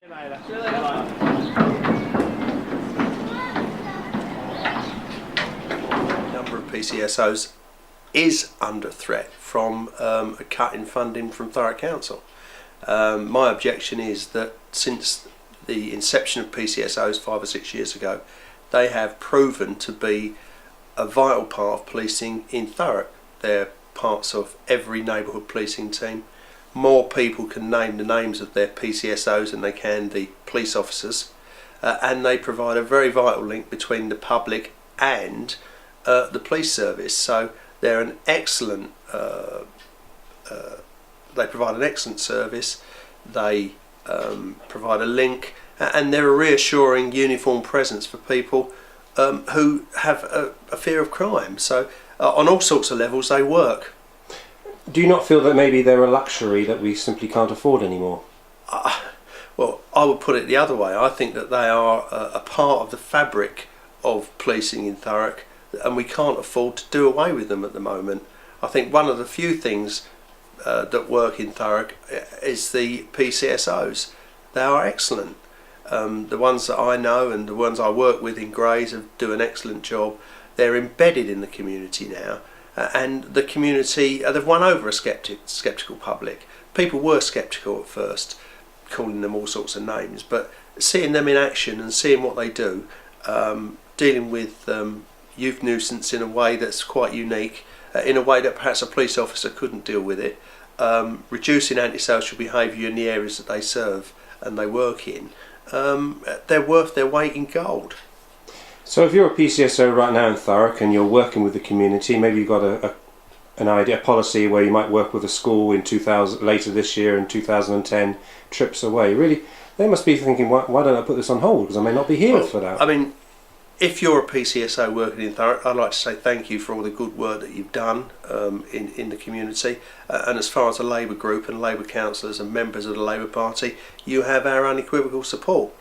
Number of PCSOs is under threat from a cut in funding from Thurrock Council. My objection is that since the inception of PCSOs 5 or 6 years ago, they have proven to be a vital part of policing in Thurrock. They're parts of every neighbourhood policing team. More people can name the names of their PCSOs than they can the police officers, and they provide a very vital link between the public and the police service. So they're an excellent. They provide an excellent service. They provide a link, and they're a reassuring uniform presence for people who have a fear of crime. So on all sorts of levels, they work. Do you not feel that maybe they're a luxury that we simply can't afford anymore? Well, I would put it the other way. I think that they are a part of the fabric of policing in Thurrock, and we can't afford to do away with them at the moment. I think one of the few things that work in Thurrock is the PCSOs. They are excellent. The ones that I know and the ones I work with in Grays do an excellent job. They're embedded in the community now, and the community, they've won over a sceptical public. People were sceptical at first, calling them all sorts of names, but seeing them in action and seeing what they do, dealing with youth nuisance in a way that's quite unique, in a way that perhaps a police officer couldn't deal with it, reducing antisocial behaviour in the areas that they serve and they work in, they're worth their weight in gold. So if you're a PCSO right now in Thurrock and you're working with the community, maybe you've got an idea, a policy where you might work with a school in 2000, later this year in 2010, trips away. Really, they must be thinking, why don't I put this on hold, because I may not be here for that. I mean, if you're a PCSO working in Thurrock, I'd like to say thank you for all the good work that you've done in the community. And as far as the Labour group and Labour councillors and members of the Labour Party, you have our unequivocal support.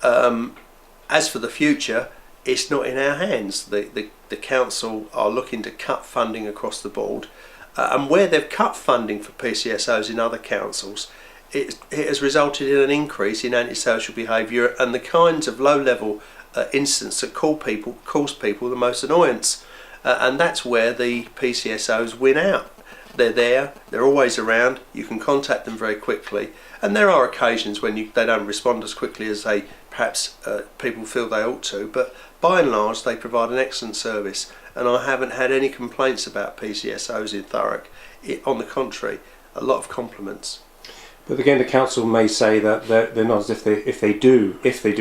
As for the future, it's not in our hands. The council are looking to cut funding across the board, and where they've cut funding for PCSOs in other councils, it has resulted in an increase in antisocial behaviour and the kinds of low-level incidents that cause people the most annoyance, and that's where the PCSOs win out. They're there, they're always around, you can contact them very quickly, and there are occasions when they don't respond as quickly as they perhaps people feel they ought to, but by and large they provide an excellent service, and I haven't had any complaints about PCSOs in Thurrock. On the contrary, a lot of compliments. But again, the council may say that they're not, as if they do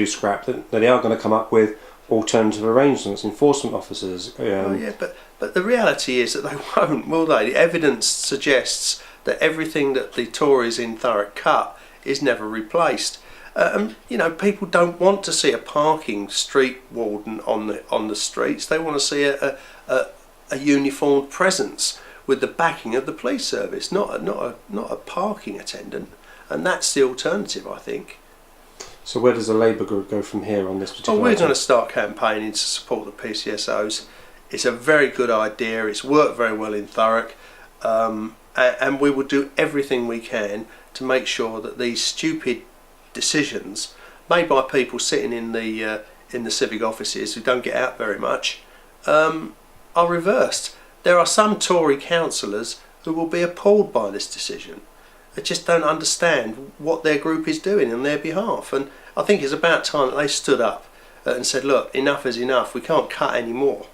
scrap, that they are going to come up with alternative arrangements, enforcement officers. Oh yeah, but the reality is that they won't, will they? The evidence suggests that everything that the Tories in Thurrock cut is never replaced. You know, people don't want to see a parking street warden on the streets. They want to see a uniformed presence with the backing of the police service, not a parking attendant, and that's the alternative, I think. So where does the Labour group go from here on this particular? Well, we're going to start campaigning to support the PCSOs. It's a very good idea. It's worked very well in Thurrock, and we will do everything we can to make sure that these stupid decisions made by people sitting in the civic offices who don't get out very much are reversed. There are some Tory councillors who will be appalled by this decision. They just don't understand what their group is doing on their behalf, and I think it's about time that they stood up and said, look, enough is enough, we can't cut any more.